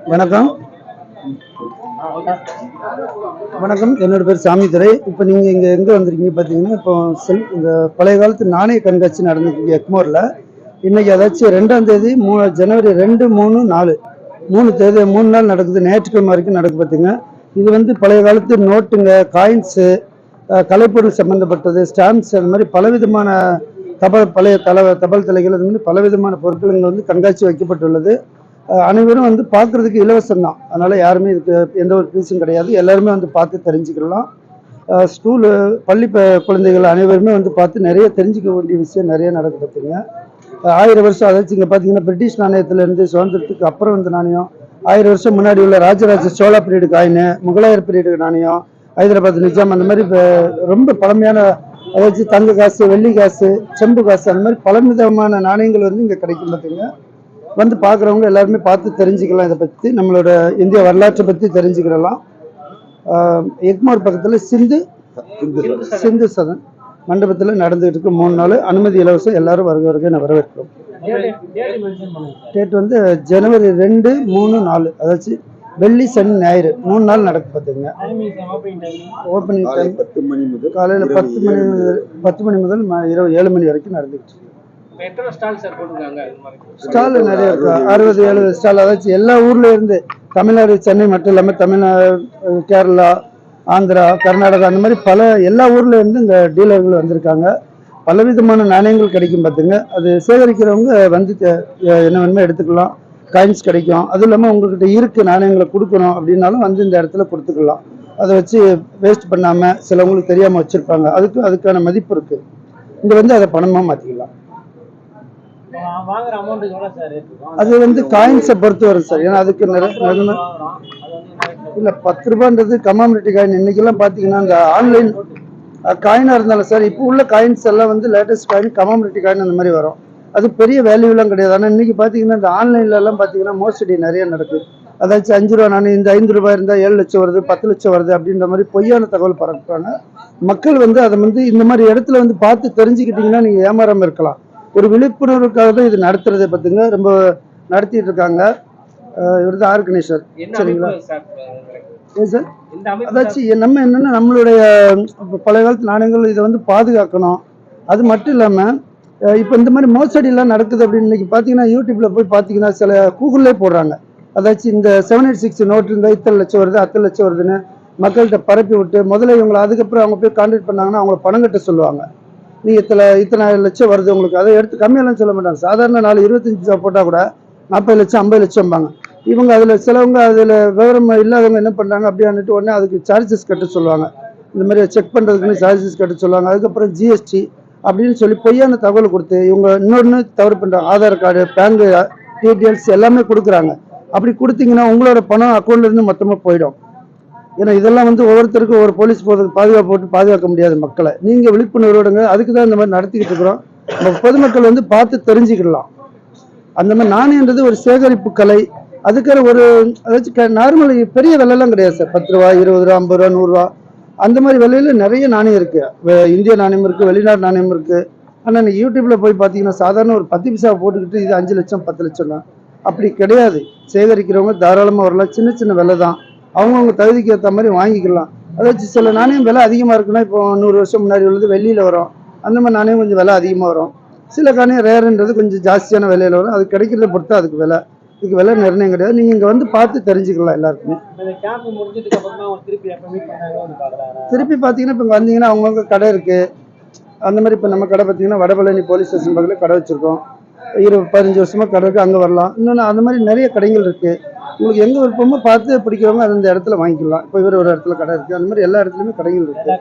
வணக்கம். வணக்கம், என்னோட பேர் சாமித்துரை. இப்போ நீங்கள் இங்கே எங்கே வந்திருக்கீங்க பார்த்தீங்கன்னா, இப்போ இந்த பழைய காலத்து நாணய கண்காட்சி நடந்துருக்கு எக்மோரில். இன்றைக்கி அதாச்சும் 2ஆம் தேதி ஜனவரி 2, 3, 4 3 நாள் நடக்குது. ஞாயிற்றுக்கிழமை வரைக்கும் நடக்கு பார்த்துங்க. இது வந்து பழைய காலத்து நோட்டுங்க, காயின்ஸு, கலைப்பொருள் சம்மந்தப்பட்டது, ஸ்டாம்ப்ஸ், அந்த மாதிரி பலவிதமான பழைய தபால் தலைகள், அது மாதிரி பலவிதமான பொருட்கள் வந்து கண்காட்சி வைக்கப்பட்டுள்ளது. அனைவரும் வந்து பார்க்குறதுக்கு இலவசம் தான். அதனால் யாருமே இதுக்கு எந்த ஒரு ஃபீஸும் கிடையாது. எல்லாருமே வந்து பார்த்து தெரிஞ்சுக்கலாம். பள்ளி குழந்தைகள் அனைவருமே வந்து பார்த்து நிறைய தெரிஞ்சுக்க வேண்டிய விஷயம் நிறைய நடக்கு பார்த்துங்க. 1000 வருஷம், அதாச்சும் இங்கே பார்த்தீங்கன்னா பிரிட்டிஷ் நாணயத்திலேருந்து சுதந்திரத்துக்கு அப்புறம் வந்து நாணயம், 1000 வருஷம் முன்னாடி உள்ள ராஜராஜ சோழா பீரியடு காயின், முகலாயர் பீரியடு நாணயம், ஹைதராபாத் நிஜாம், அந்த மாதிரி ரொம்ப பழமையான, அதாச்சும் தங்க காசு, வெள்ளி காசு, செம்பு காசு, அந்த மாதிரி பலவிதமான நாணயங்கள் வந்து இங்கே கிடைக்கும் பார்த்துங்க. வந்து பார்க்குறவங்க எல்லாருமே பார்த்து தெரிஞ்சுக்கலாம். இதை பற்றி நம்மளோட இந்திய வரலாற்றை பற்றி தெரிஞ்சுக்கலாம். எக்மோர் பக்கத்தில் சிந்து சதன் மண்டபத்தில் நடந்துகிட்டு இருக்கு. 3 நாள் அனுமதி இலவசம். எல்லாரும் வருக நான் வரவேற்கிறோம். டேட் வந்து ஜனவரி 2, 3, 4, அதாச்சும் வெள்ளி, சனி, ஞாயிறு 3 நாள் நடக்கு பார்த்துங்க. ஓப்பனிங் டைம் காலையில் 10 மணி முதல் இரவு 7 மணி வரைக்கும் நடந்துகிட்டு இருக்கு. ஸ்டால் நிறைய இருக்கு. 60-70 ஸ்டால், அதாச்சும் எல்லா ஊர்ல இருந்து, தமிழ்நாடு, சென்னை மட்டும் இல்லாமல் தமிழ்நாடு, கேரளா, ஆந்திரா, கர்நாடகா, அந்த மாதிரி எல்லா ஊர்ல இருந்து இந்த டீலர்கள் வந்திருக்காங்க. பலவிதமான நாணயங்கள் கிடைக்கும் பார்த்துங்க. அது சேகரிக்கிறவங்க வந்து என்ன வேணுமோ எடுத்துக்கலாம். காயின்ஸ் கிடைக்கும். அதுவும் இல்லாமல் உங்ககிட்ட இருக்கு நாணயங்களை கொடுக்கணும் அப்படின்னாலும் வந்து இந்த இடத்துல கொடுத்துக்கலாம். அதை வச்சு வேஸ்ட் பண்ணாமல், சிலவங்களுக்கு தெரியாமல் வச்சுருப்பாங்க. அதுக்கான மதிப்பு இருக்குது. இங்கே வந்து அதை பணமாக மாற்றிக்கலாம். அது வந்து காயின்ஸை பொறுத்து வரும் சார். ஏன்னா அதுக்கு இல்லை 10 ரூபான்றது கமாமிலிட்டி காயின். இன்னைக்கெல்லாம் பார்த்தீங்கன்னா இந்த ஆன்லைன் காயினாக இருந்தாலும் சார், இப்போ உள்ள காயின்ஸ் எல்லாம் வந்து லேட்டஸ்ட் காயின், கமாமிலிட்டி காயின் அந்த மாதிரி வரும். அது பெரிய வேல்யூலாம் கிடையாது. ஆனால் இன்னைக்கு பார்த்தீங்கன்னா இந்த ஆன்லைன்லலாம் பார்த்தீங்கன்னா மோசடி நிறைய நடக்குது. அதாச்சும் 5 ரூபா நாணயம், இந்த 5 ரூபாய் இருந்தால் 7 லட்சம் வருது, 10 லட்சம் வருது அப்படின்ற மாதிரி பொய்யான தகவல் பரப்புறாங்க. மக்கள் வந்து அதை வந்து இந்த மாதிரி இடத்துல வந்து பார்த்து தெரிஞ்சுக்கிட்டிங்கன்னா நீங்கள் ஏமாறாமல் இருக்கலாம். ஒரு விழிப்புணர்வுக்காக தான் இது நடத்துறதை பார்த்துங்க. ரொம்ப நடத்திட்டு இருக்காங்க. இவர் தான் ஆர்கனைசர். சரிங்களா? சார், அதாச்சும் நம்ம என்னன்னா நம்மளுடைய பழைய காலத்து நாணயங்கள் இதை வந்து பாதுகாக்கணும். அது மட்டும் இல்லாமல் இப்போ இந்த மாதிரி மோசடிலாம் நடக்குது அப்படின்னு இன்னைக்கு பார்த்தீங்கன்னா யூடியூப்ல போய் பார்த்தீங்கன்னா சில கூகுள்லே போடுறாங்க. அதாச்சும் இந்த 786 நோட்டு இருந்தால் இத்தனை லட்சம் வருது, 10 லட்சம் வருதுன்னு மக்கள்கிட்ட பரப்பி விட்டு முதல்ல இவங்களை, அதுக்கப்புறம் அவங்க போய் கான்டாக்ட் பண்ணாங்கன்னா அவங்கள பணம் கட்ட சொல்லுவாங்க. நீ இத்தனை லட்சம் வருது உங்களுக்கு, அதை எடுத்து கம்மியெல்லாம் சொல்ல மாட்டாங்க. சாதாரண 25 போட்டால் கூட 40 லட்சம் 50 லட்சம்பாங்க. இவங்க அதில் சிலவங்க அதில் விவரம் இல்லாதவங்க என்ன பண்ணுறாங்க, அப்படியான்ட்டு உடனே அதுக்கு சார்ஜஸ் கட்ட சொல்லுவாங்க. இந்த மாதிரி செக் பண்ணுறதுக்குன்னு சார்ஜஸ் கட்ட சொல்லுவாங்க. அதுக்கப்புறம் ஜிஎஸ்டி அப்படின்னு சொல்லி பொய்யான தகவல் கொடுத்து இவங்க இன்னொன்று தவறு பண்ணுறாங்க. ஆதார் கார்டு, பேங்க் டீட்டெயில்ஸ் எல்லாமே கொடுக்குறாங்க. அப்படி கொடுத்தீங்கன்னா உங்களோட பணம் அக்கௌண்ட்லேருந்து மொத்தமாக போயிடும். ஏன்னா இதெல்லாம் வந்து ஒவ்வொருத்தருக்கும் ஒரு போலீஸ் பாதுகாப்பு போட்டு பாதுகாக்க முடியாது மக்களை. நீங்கள் விழிப்புணர்வுடுங்க. அதுக்கு தான் இந்த மாதிரி நடத்திக்கிட்டு இருக்கிறோம். பொதுமக்கள் வந்து பார்த்து தெரிஞ்சுக்கலாம். அந்த மாதிரி நாணயன்றது ஒரு சேகரிப்பு கலை. அதுக்கான ஒரு அதாச்சும் நார்மல் பெரிய விலைலாம் கிடையாது சார். 10 ரூபா, 20 ரூபா, 50 ரூபா, 100 ரூபா, அந்த மாதிரி விலையில நிறைய நாணயம் இருக்கு. இந்திய நாணயம் இருக்கு, வெளிநாட்டு நாணயம் இருக்கு. ஆனால் நீங்கள் யூடியூப்ல போய் பார்த்தீங்கன்னா சாதாரண ஒரு 10 பைசா போட்டுக்கிட்டு இது 5 லட்சம் 10 லட்சம் தான். அப்படி கிடையாது. சேகரிக்கிறவங்க தாராளமாக வரலாம். சின்ன சின்ன விலை தான். அவங்கவுங்க தகுதிக்கு ஏற்ற மாதிரி வாங்கிக்கலாம். அதாச்சும் சில நாணயம் விலை அதிகமாக இருக்குன்னா, இப்போ 100 வருஷம் முன்னாடி உள்ளது வெளியில் வரும். அந்த மாதிரி நாணயம் கொஞ்சம் விலை அதிகமாக வரும். சில நாணயம் ரேருன்றது கொஞ்சம் ஜாஸ்தியான விலையில் வரும். அது கிடைக்கிறத பொறுத்து அதுக்கு விலை. இதுக்கு விலை நிர்ணயம் கிடையாது. நீங்கள் இங்கே வந்து பார்த்து தெரிஞ்சுக்கலாம். எல்லாருக்குமே திருப்பி பார்த்தீங்கன்னா இப்போ வந்தீங்கன்னா அவங்கவுங்க கடை இருக்குது. அந்த மாதிரி இப்போ நம்ம கடை பார்த்தீங்கன்னா வடபழனி போலீஸ் ஸ்டேஷன் பக்கத்தில் கடை வச்சுருக்கோம். 15 வருஷமாக கடை இருக்குது. அங்கே வரலாம். இன்னொன்று அந்த மாதிரி நிறைய கடைகள் இருக்குது. உங்களுக்கு எங்கே விருப்பமோ பார்த்து பிடிக்கிறவங்க அந்த இடத்துல வாங்கிக்கலாம். இப்போ இவர் ஒரு இடத்துல கடை இருக்குது. அந்த மாதிரி எல்லா இடத்துலையுமே கடைகள் இருக்குது.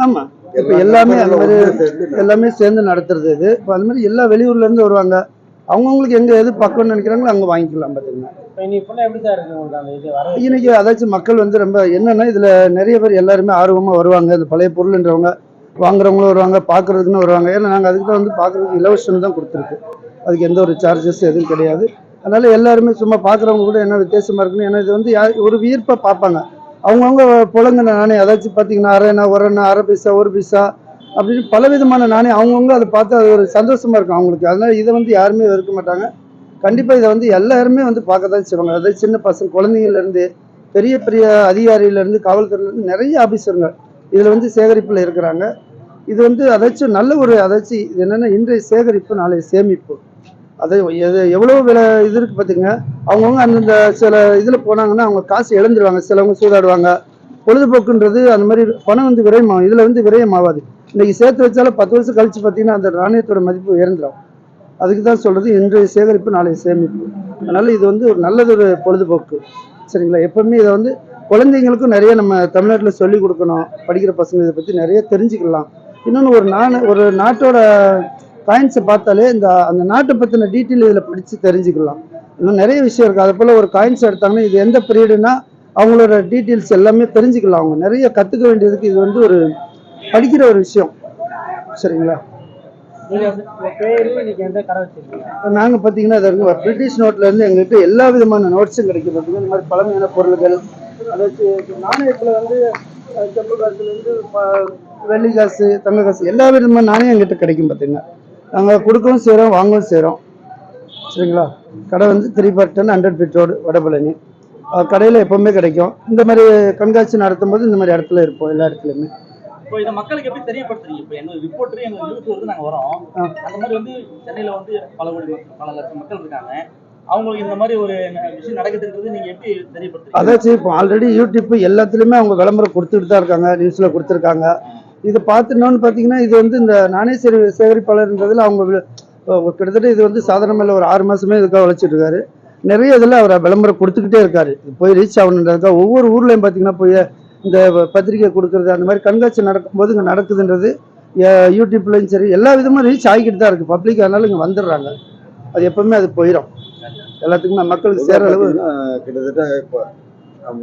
ஆமாம், இப்போ எல்லாமே அந்த மாதிரி எல்லாமே சேர்ந்து நடத்துறது இது. இப்போ அந்த மாதிரி எல்லா வெளியூர்லேருந்து வருவாங்க. அவங்கவுங்களுக்கு எங்கே எது பக்கம்னு நினைக்கிறாங்களோ அங்கே வாங்கிக்கலாம். பார்த்தீங்கன்னா இன்னைக்கு அதாச்சும் மக்கள் வந்து ரொம்ப என்னன்னா இதில் நிறைய பேர் எல்லாருமே ஆர்வமாக வருவாங்க. இந்த பழைய பொருள்ன்றவங்க வாங்குறவங்களும் வருவாங்க, பார்க்குறதுக்குன்னு வருவாங்க. ஏன்னா நாங்கள் அதுக்கு தான் வந்து பார்க்குறதுக்கு இலவசம் தான் கொடுத்துருக்கு. அதுக்கு எந்த ஒரு சார்ஜஸ் எதுவும் கிடையாது. அதனால எல்லாருமே சும்மா பார்க்குறவங்க கூட என்ன வித்தியாசமாக இருக்குன்னு, ஏன்னா இது வந்து ஒரு வியர்ப்பாக பார்ப்பாங்க. அவங்கவுங்க புழங்கின நாணயம், அதாச்சும் பார்த்தீங்கன்னா அரைனா, ஒரணா, அரை பைசா, 1 பைசா அப்படின்னு பலவிதமான நாணயம் அவங்கவுங்க அதை பார்த்து அது ஒரு சந்தோஷமாக இருக்கும் அவங்களுக்கு. அதனால இதை வந்து யாருமே வெறுக்க மாட்டாங்க. கண்டிப்பாக இதை வந்து எல்லாருமே வந்து பார்க்க தான் செய்வாங்க. அதாவது சின்ன பசங்க குழந்தைங்கள்லேருந்து பெரிய பெரிய அதிகாரியிலேருந்து காவல்துறையிலேருந்து நிறைய ஆஃபீஸருங்க இதில் வந்து சேகரிப்பில் இருக்கிறாங்க. இது வந்து அதாச்சும் நல்ல ஒரு அதாச்சும் இது என்னென்னா இன்றைய சேகரிப்பு நாளைய சேமிப்பு. அது எவ்வளோ விலை இது இருக்குது பார்த்துங்க. அவங்கவுங்க அந்தந்த சில இதில் போனாங்கன்னா அவங்க காசு இழந்துருவாங்க. சிலவங்க சூதாடுவாங்க. பொழுதுபோக்குன்றது அந்த மாதிரி பணம் வந்து விரயமாகும். இதில் வந்து விரயமாகாது. இன்னைக்கு சேர்த்து வச்சாலும் 10 வருஷம் கழிச்சு பார்த்தீங்கன்னா அந்த நாணயத்தோட மதிப்பு உயர்ந்துடும். அதுக்கு தான் சொல்கிறது இன்றைய சேகரிப்பு நாளைய சேமிப்பு. அதனால் இது வந்து ஒரு நல்லதொரு பொழுதுபோக்கு. சரிங்களா? எப்பவுமே இதை வந்து குழந்தைங்களுக்கும் நிறைய நம்ம தமிழ்நாட்டில் சொல்லிக் கொடுக்கணும். படிக்கிற பசங்க இதை பற்றி நிறைய தெரிஞ்சுக்கலாம். இன்னொன்று ஒரு நாட்டோட காயின்ஸை பார்த்தாலே அந்த நாட்டை பற்றின டீட்டெயில் இதில் படித்து தெரிஞ்சுக்கலாம். இன்னும் நிறைய விஷயம் இருக்குது. அது போல் ஒரு காயின்ஸ் எடுத்தாங்கன்னா இது எந்த பீரியடுனா அவங்களோட டீட்டெயில்ஸ் எல்லாமே தெரிஞ்சுக்கலாம். அவங்க நிறைய கற்றுக்க வேண்டியதுக்கு இது வந்து ஒரு படிக்கிற ஒரு விஷயம். சரிங்களா? நாங்கள் பார்த்தீங்கன்னா பிரிட்டிஷ் நோட்லேருந்து எங்கள்கிட்ட எல்லா விதமான நோட்ஸும் கிடைக்கும். பார்த்தீங்கன்னா இந்த மாதிரி பழமையான பொருள்கள் அதாச்சும் நாணயத்தில் வந்து செம்பு காசுலேருந்து வெள்ளி காசு தங்க காசு எல்லா விதமான நாணயம் எங்கள்கிட்ட கிடைக்கும். பார்த்தீங்கன்னா நாங்கள் கொடுக்கவும் செய்கிறோம் வாங்கவும் செய்கிறோம். சரிங்களா? கடை வந்து 3/10 100 feet ரோடு வடபழனி. கடையில் எப்போவுமே கிடைக்கும். இந்த மாதிரி கண்காட்சி நடத்தும் போது இந்த மாதிரி இடத்துல இருப்போம் எல்லா இடத்துலையுமே. இப்போ இதை மக்களுக்கு எப்படி தெரியப்படுத்துறீங்க? இப்போ எங்க ரிப்போர்ட்டர் எங்க நியூஸ் வந்து நாங்கள் வரோம். அந்த மாதிரி வந்து சென்னையில் வந்து பல லட்சம் மக்கள் இருக்காங்க. அவங்களுக்கு இந்த மாதிரி ஒரு விஷயம் நடக்குதுன்றது நீங்க எப்படி தெரியப்படுத்துறீங்க? அதாச்சும் இப்போ ஆல்ரெடி யூடியூப் எல்லாத்துலேயுமே அவங்க விளம்பரம் கொடுத்துட்டு தான் இருக்காங்க. நியூஸில் கொடுத்துருக்காங்க. இதை பார்த்துனோன்னு பார்த்தீங்கன்னா இது வந்து இந்த நாணய சேகரிப்பாளர்ன்றதுல அவங்க கிட்டத்தட்ட இது வந்து சாதாரணமாக ஒரு 6 மாதமே இதுக்காக உழைச்சிட்டு இருக்காரு. நிறைய இதில் அவர் விளம்பரம் கொடுத்துக்கிட்டே இருக்காரு. போய் ரீச் ஆகணுன்றதுக்காக ஒவ்வொரு ஊர்லேயும் பார்த்தீங்கன்னா போய் இந்த பத்திரிகை கொடுக்குறது அந்த மாதிரி கண்காட்சி நடக்கும்போது இங்கே நடக்குதுன்றது யூடியூப்லையும் சரி எல்லா விதமும் ரீச் ஆகிக்கிட்டு தான் இருக்குது. பப்ளிக் அதனால இங்கே வந்துடுறாங்க. அது எப்பவுமே அது போயிடும். எல்லாத்துக்குமே மக்களுக்கு சேர அளவு கிட்டத்தட்ட இப்போ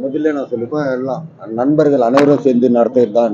முதல்ல நான் சொல்லிப்பேன் எல்லாம் நண்பர்கள் அனைவரும் சேர்ந்து நடத்திட்டு தான்